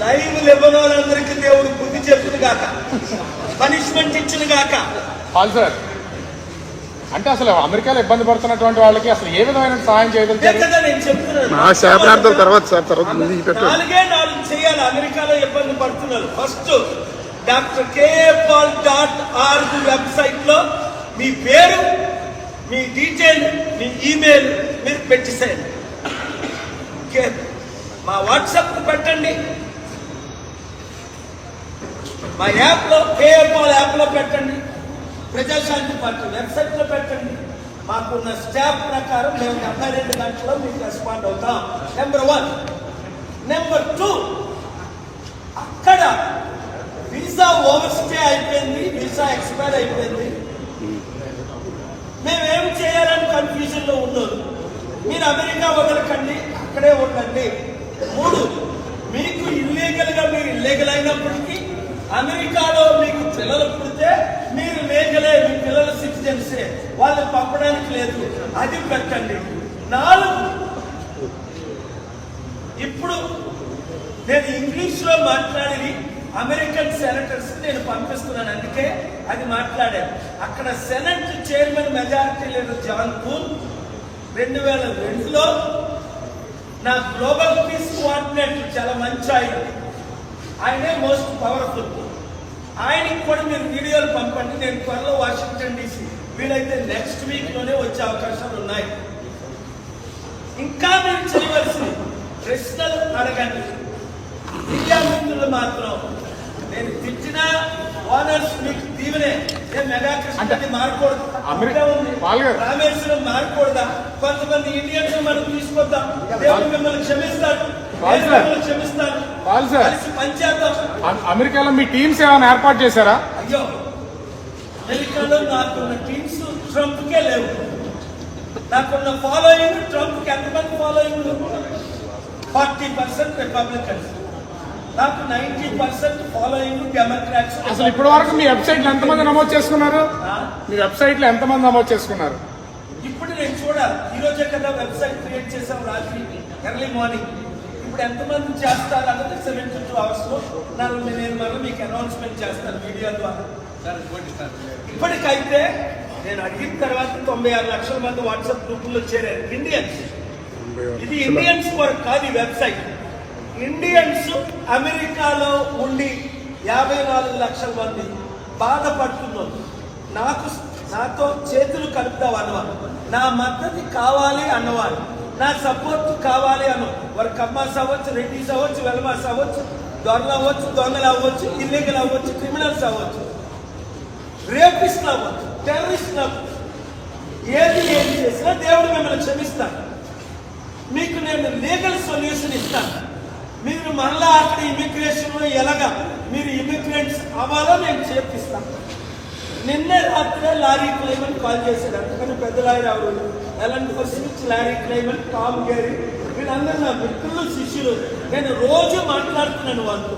Live ఇవ్వని వాళ్ళందరికీ దేవుడు బుద్ధి చెప్పును గాక, పనిష్మెంట్ ఇచ్చును గాక. సార్ అంటే అసలు అమెరికాలో ఇబ్బంది పడుతున్నటువంటి వాళ్ళకి అసలు ఏ విధమైన సహాయం చేయగలుగుతారు? నేను చెప్తున్నాను, 4 చేయాలి. అమెరికాలో ఇబ్బంది పడుతున్నారు. ఫస్ట్ drkpaul.org వెబ్సైట్ లో మీ పేరు, మీ డీటెయిల్, మీ ఈమెయిల్ మీరు పెట్టేసేయండి. మా వాట్సాప్ పెట్టండి, మా యాప్ లో కేఏపాల్ యాప్ లో పెట్టండి, ప్రజాశాంతి పార్టీ వెబ్సైట్ లో పెట్టండి. మాకున్న స్టాఫ్ ప్రకారం మేము 72 గంటల్లో మీకు రెస్పాండ్ అవుతాం. నెంబర్ 1. నెంబర్ 2, అక్కడ వీసా ఓవర్స్టే అయిపోయింది, వీసా ఎక్స్పైర్ అయిపోయింది, మేమేం చేయాలని కన్ఫ్యూజన్ లో ఉన్నారు. మీరు అమెరికా వదలకండి, అక్కడే ఉండండి. 3, మీకు ఇల్లీగల్ గా మీరు ఇల్లీగల్ అయినప్పటికీ అమెరికాలో మీకు పిల్లలు పుడితే మీరు లీగలే, మీ పిల్లల సిటిజన్సే, వాళ్ళు పంపడానికి లేదు, అది పెట్టండి. 4, ఇప్పుడు నేను ఇంగ్లీష్ లో మాట్లాడి అమెరికన్ సెనేటర్స్ నేను పంపిస్తున్నాను, అందుకే అది మాట్లాడాను. అక్కడ senate chairman majority leader John Thune 2002లో నా గ్లోబల్ పీస్ కోఆర్డినేటర్, చాలా మంచి ఆయనే మోస్ట్ పవర్ఫుల్. ఆయనకి కూడా మీరు వీడియోలు పంపండి. నేను త్వరలో వాషింగ్టన్ DC, వీలైతే నెక్స్ట్ వీక్ లోనే వచ్చే అవకాశాలు ఉన్నాయి. ఇంకా మీరు చేయవలసింది ప్రశ్నలు అడగండి. ఇండియా మిత్రులు మాత్రం నేను తిట్టిన ఓనర్స్ మీకు దీవెనే. మెగాకృష్ణని మారకూడదు, రామేశ్వరం మారకూడదా? కొంతమంది ఇండియన్స్ మనం తీసుకొద్దాం, దేవుడు మిమ్మల్ని క్షమిస్తాడు, క్షమిస్తాడు. అమెరికాలో మీ టీమ్స్ ఏమైనా ఏర్పాటు చేశారా? అయ్యో, అమెరికాలో నాకున్న టీమ్స్ ట్రంప్ కే లేవు. నాకున్న ఫాలోయింగ్ ట్రంప్ కి ఎంతమంది ఫాలోయింగ్? 40% రిపబ్లికన్స్, నాకు 90% ఫాలోయింగ్ డెమోక్రాట్స్. అసలు ఇప్పటి వరకు మీ వెబ్సైట్ లో ఎంతమంది నమోదు చేసుకున్నారు? మీ వెబ్సైట్ లో ఎంతమంది నమోదు చేసుకున్నారు? ఇప్పుడు నేను చూడాలి. ఈ రోజే కదా వెబ్సైట్ క్రియేట్ చేసాం, రాత్రి ఎర్లీ మార్నింగ్. ఇప్పుడు ఎంతమంది చేస్తారు అన్నది 72 hours లో నేను మళ్ళీ మీకు అనౌన్స్మెంట్ చేస్తాను వీడియో ద్వారా. ఇప్పటికైతే నేను అడిగిన తర్వాత 96 లక్షల మంది వాట్సాప్ గ్రూపుల్లో చేరారు ఇండియన్స్. ఇది ఇండియన్స్ వరకు కాదు ఈ వెబ్సైట్. ఇండియన్స్ అమెరికాలో ఉండి 54 లక్షల మంది బాధపడుతున్నారు. నాతో చేతులు కలుపుతావు అన్నవారు, నా మద్దతు కావాలి అన్నవారు, నా సపోర్ట్ కావాలి అను వారు కమ్మాస్ అవ్వచ్చు, రెడ్డిస్ అవ్వచ్చు, వెల్మాస్ అవ్వచ్చు, దొరలు అవ్వచ్చు, దొంగలు అవ్వచ్చు, ఇల్లీగల్ అవ్వచ్చు, క్రిమినల్స్ అవ్వచ్చు, రేపిస్టులు అవ్వచ్చు, టెర్రరిస్టులు అవ్వచ్చు. ఏది చేసినా దేవుడు మిమ్మల్ని క్షమిస్తాను. మీకు నేను లీగల్ సొల్యూషన్ ఇస్తాను. మీరు మరలా అక్కడ ఇమిగ్రేషన్ లో ఎలాగా మీరు ఇమిగ్రెంట్స్ అవ్వాలో నేను చేపిస్తాను. నిన్నే రాత్రే లారీ క్లైమన్ కాల్ చేశాడు. అందుకని పెద్ద లారీ ఎవరు, ఎలాంటి ఫస్ట్ లారీ క్లైమన్, టామ్ గేరీ, వీళ్ళందరూ నా మిత్రులు, శిష్యులు. నేను రోజు మాట్లాడుతున్నాను వాళ్ళతో.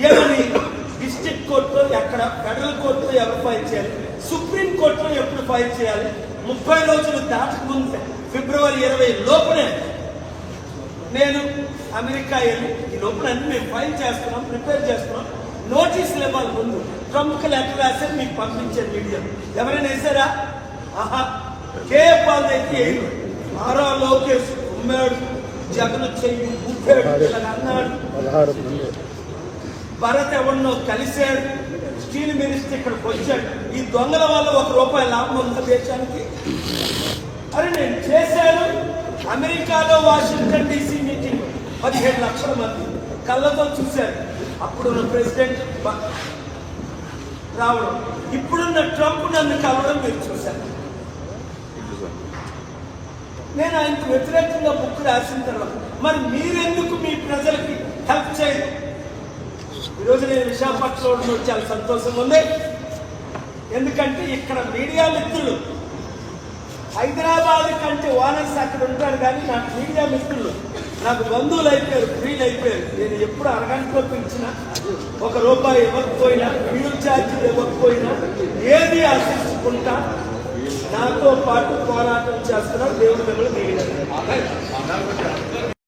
ఏమని డిస్ట్రిక్ట్ కోర్టులో ఎక్కడ, ఫెడరల్ కోర్టులో ఎవరు ఫైల్ చేయాలి, సుప్రీం కోర్టులో ఎప్పుడు ఫైల్ చేయాలి, 30 రోజులు దాటకముందే ఫిబ్రవరి 20 లోపునే నేను అమెరికా వెళ్ళి ఈ లోపల అన్ని మేము ఫైల్ చేస్తున్నాం, ప్రిపేర్ చేస్తున్నాం. నోటీసులు ఇవ్వాలి ముందు. ట్రంప్కి లెటర్ రాసి మీకు పంపించే మీడియా ఎవరైనా వేసారా? ఆహా, కేఏపాల్ అయితే వేయరు. ఆరో లోకేష్ ఉమ్మాడు, జగన్ చెయ్యి ఊపాడు, అన్నాడు. భరత్ ఎవరినో కలిశాడు, స్టీల్ మినిస్టర్ ఇక్కడికి వచ్చాడు. ఈ దొంగల వల్ల ₹1 లాభం ఉంది దేశానికి. అని నేను చేశాను. అమెరికాలో వాషింగ్టన్ DC మీటింగ్ 17 లక్షల మంది కళ్ళతో చూశారు. అప్పుడున్న ప్రెసిడెంట్ రావడం, ఇప్పుడున్న ట్రంప్ నన్ను కలవడం మీరు చూశారు. నేను ఆయనకు వ్యతిరేకంగా బుక్ రాసిన తర్వాత మరి మీరెందుకు మీ ప్రజలకి హెల్ప్ చేయరు? ఈరోజు నేను విశాఖపట్నంలో చాలా సంతోషంగా ఉంది. ఎందుకంటే ఇక్కడ మీడియా మిత్రులు హైదరాబాద్ కంటే ఓనర్స్ అక్కడ ఉంటారు, కానీ నాకు మీడియా మిత్రులు నాకు బంధువులు అయిపోయారు, ఫ్రీలు అయిపోయారు. నేను ఎప్పుడు అరగంటలో పెంచినా ₹1 ఇవ్వకపోయినా, ఫ్యూల్ ఛార్జీలు ఇవ్వకపోయినా ఏది ఆశించుకుంటా నాతో పాటు పోరాటం చేస్తున్నారు. దేవుడు మిమ్మల్ని